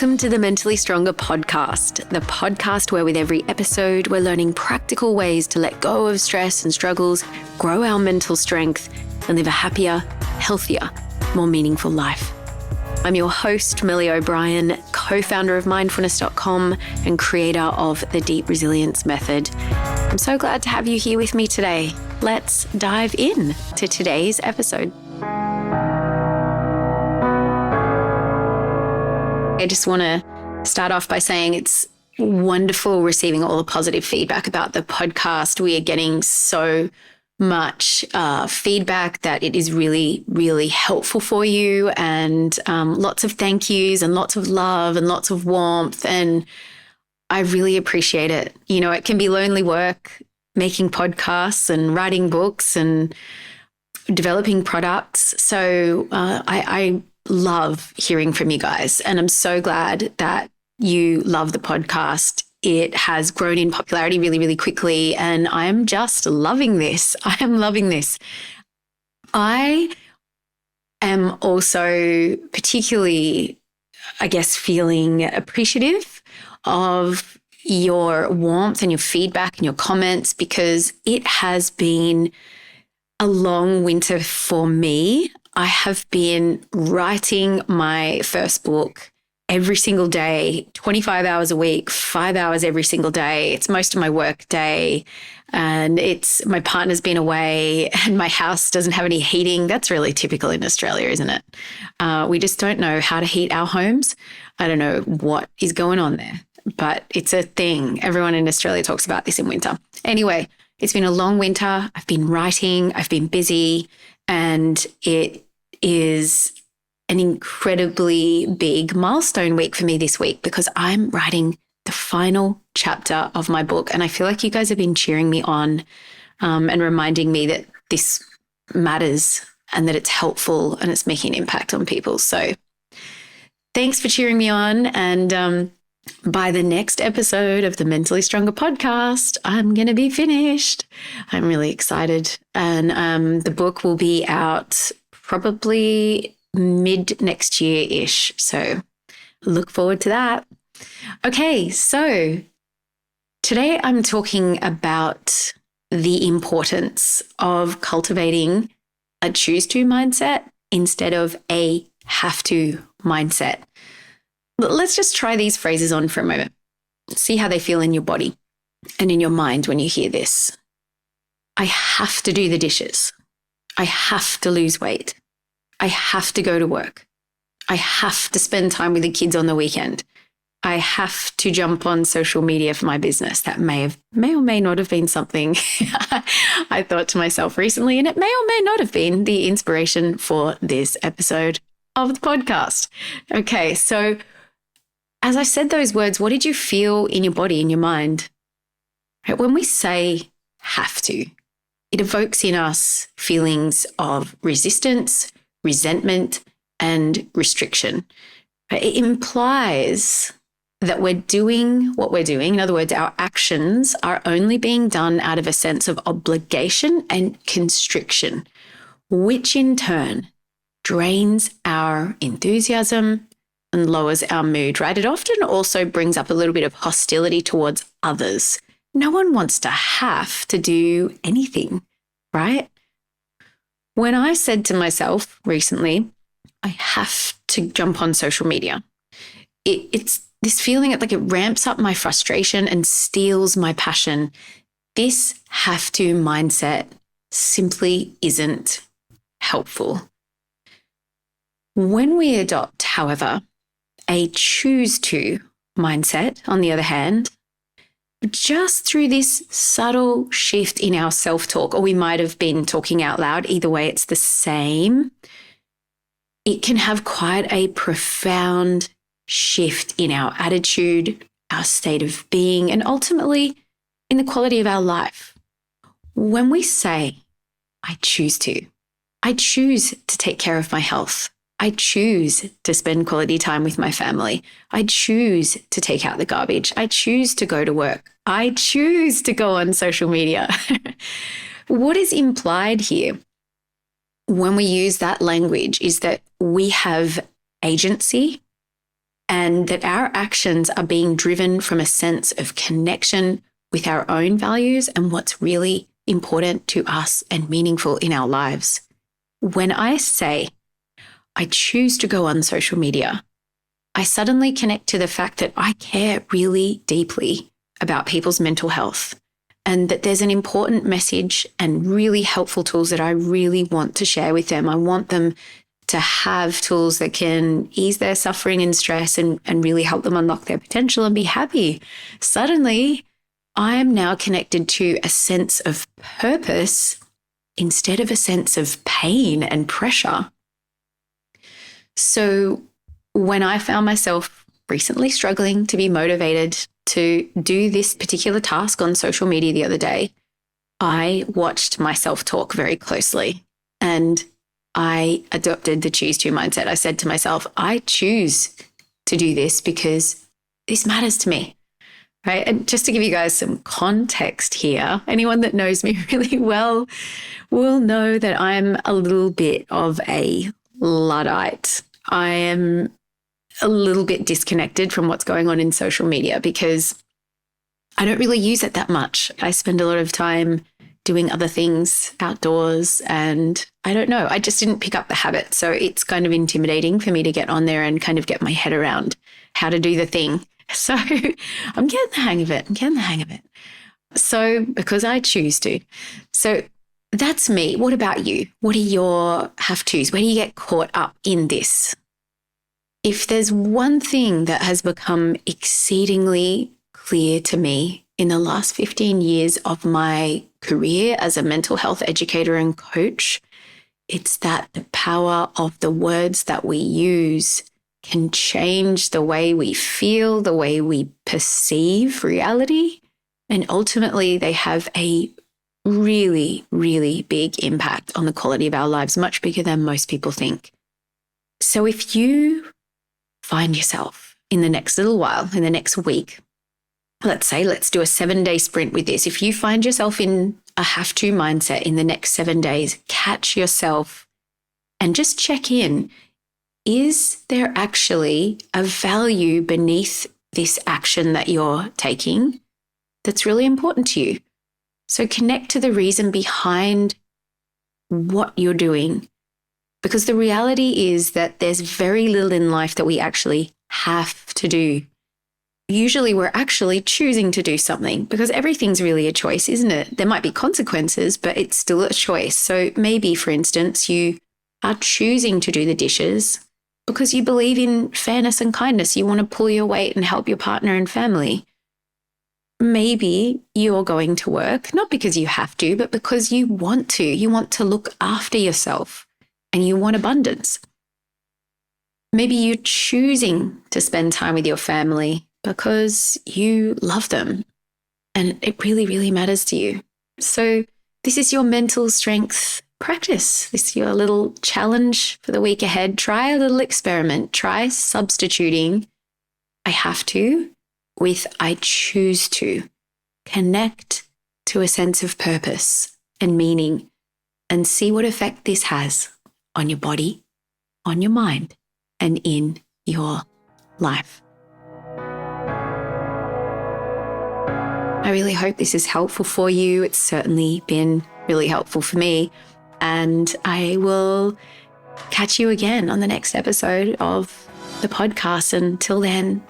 Welcome to the Mentally Stronger podcast, the podcast where with every episode, we're learning practical ways to let go of stress and struggles, grow our mental strength, and live a happier, healthier, more meaningful life. I'm your host, Millie O'Brien, co-founder of mindfulness.com and creator of the Deep Resilience Method. I'm so glad to have you here with me today. Let's dive in to today's episode. I just want to start off by saying it's wonderful receiving all the positive feedback about the podcast. We are getting so much feedback that it is really, really helpful for you, and lots of thank yous and lots of love and lots of warmth. And I really appreciate it. You know, it can be lonely work making podcasts and writing books and developing products. So I love hearing from you guys, and I'm so glad that you love the podcast. It has grown in popularity really, really quickly, and I am just loving this. I am loving this. I am also particularly, I guess, feeling appreciative of your warmth and your feedback and your comments, because it has been a long winter for me. I have been writing my first book every single day, 25 hours a week, 5 hours every single day. It's most of my work day, and my partner's been away and my house doesn't have any heating. That's really typical in Australia, isn't it? We just don't know how to heat our homes. I don't know what is going on there, but it's a thing. Everyone in Australia talks about this in winter. Anyway, it's been a long winter. I've been writing, I've been busy, and it is an incredibly big milestone week for me this week, because I'm writing the final chapter of my book. And I feel like you guys have been cheering me on and reminding me that this matters and that it's helpful and it's making an impact on people. So thanks for cheering me on. And by the next episode of the Mentally Stronger podcast, I'm going to be finished. I'm really excited. And the book will be out probably mid next year-ish. So look forward to that. Okay, so today I'm talking about the importance of cultivating a choose to mindset instead of a have to mindset. Let's just try these phrases on for a moment. See how they feel in your body and in your mind when you hear this. I have to do the dishes. I have to lose weight. I have to go to work. I have to spend time with the kids on the weekend. I have to jump on social media for my business. That may or may not have been something I thought to myself recently, and it may or may not have been the inspiration for this episode of the podcast. Okay, so as I said those words, what did you feel in your body, in your mind? Right, when we say have to, it evokes in us feelings of resistance, resentment, and restriction. It implies that we're doing what we're doing. In other words, our actions are only being done out of a sense of obligation and constriction, which in turn drains our enthusiasm and lowers our mood, right? It often also brings up a little bit of hostility towards others. No one wants to have to do anything, right? When I said to myself recently, I have to jump on social media, it's this feeling like it ramps up my frustration and steals my passion. This have to mindset simply isn't helpful. When we adopt, however, a choose to mindset, on the other hand, just through this subtle shift in our self-talk, or we might have been talking out loud, either way, it's the same. It can have quite a profound shift in our attitude, our state of being, and ultimately in the quality of our life. When we say, I choose to take care of my health. I choose to spend quality time with my family. I choose to take out the garbage. I choose to go to work. I choose to go on social media. What is implied here when we use that language is that we have agency and that our actions are being driven from a sense of connection with our own values and what's really important to us and meaningful in our lives. When I say I choose to go on social media, I suddenly connect to the fact that I care really deeply about people's mental health and that there's an important message and really helpful tools that I really want to share with them. I want them to have tools that can ease their suffering and stress and really help them unlock their potential and be happy. Suddenly, I am now connected to a sense of purpose instead of a sense of pain and pressure. So when I found myself recently struggling to be motivated to do this particular task on social media the other day, I watched my self-talk very closely and I adopted the choose to mindset. I said to myself, I choose to do this because this matters to me. Right. And just to give you guys some context here, anyone that knows me really well will know that I'm a little bit of a Luddite. I am a little bit disconnected from what's going on in social media because I don't really use it that much. I spend a lot of time doing other things outdoors and I don't know, I just didn't pick up the habit. So it's kind of intimidating for me to get on there and kind of get my head around how to do the thing. So I'm getting the hang of it. So because I choose to. So that's me. What about you? What are your have-tos? Where do you get caught up in this? If there's one thing that has become exceedingly clear to me in the last 15 years of my career as a mental health educator and coach, it's that the power of the words that we use can change the way we feel, the way we perceive reality. And ultimately, they have a really, really big impact on the quality of our lives, much bigger than most people think. So if you find yourself in the next little while, in the next week, let's do a 7-day sprint with this. If you find yourself in a have-to mindset in the next 7 days, catch yourself and just check in. Is there actually a value beneath this action that you're taking that's really important to you? So connect to the reason behind what you're doing, because the reality is that there's very little in life that we actually have to do. Usually we're actually choosing to do something because everything's really a choice, isn't it? There might be consequences, but it's still a choice. So maybe, for instance, you are choosing to do the dishes because you believe in fairness and kindness. You want to pull your weight and help your partner and family. Maybe you're going to work, not because you have to, but because you want to. You want to look after yourself and you want abundance. Maybe you're choosing to spend time with your family because you love them and it really, really matters to you. So this is your mental strength practice. This is your little challenge for the week ahead. Try a little experiment. Try substituting I have to with I choose to. Connect to a sense of purpose and meaning and see what effect this has on your body, on your mind, and in your life. I really hope this is helpful for you. It's certainly been really helpful for me. And I will catch you again on the next episode of the podcast. Until then,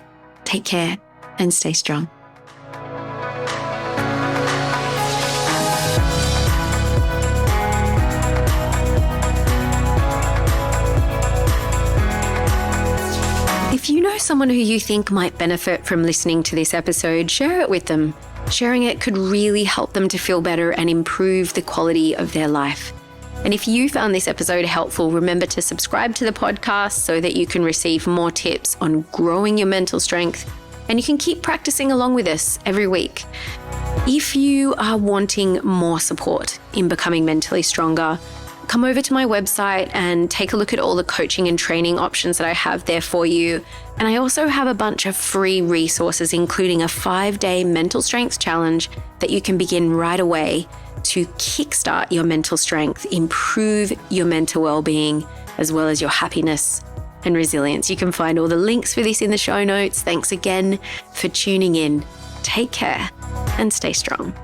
take care and stay strong. If you know someone who you think might benefit from listening to this episode, share it with them. Sharing it could really help them to feel better and improve the quality of their life. And if you found this episode helpful, remember to subscribe to the podcast so that you can receive more tips on growing your mental strength, and you can keep practicing along with us every week. If you are wanting more support in becoming mentally stronger, come over to my website and take a look at all the coaching and training options that I have there for you. And I also have a bunch of free resources, including a 5-day mental strength challenge that you can begin right away to kickstart your mental strength, improve your mental well-being, as well as your happiness and resilience. You can find all the links for this in the show notes. Thanks again for tuning in. Take care and stay strong.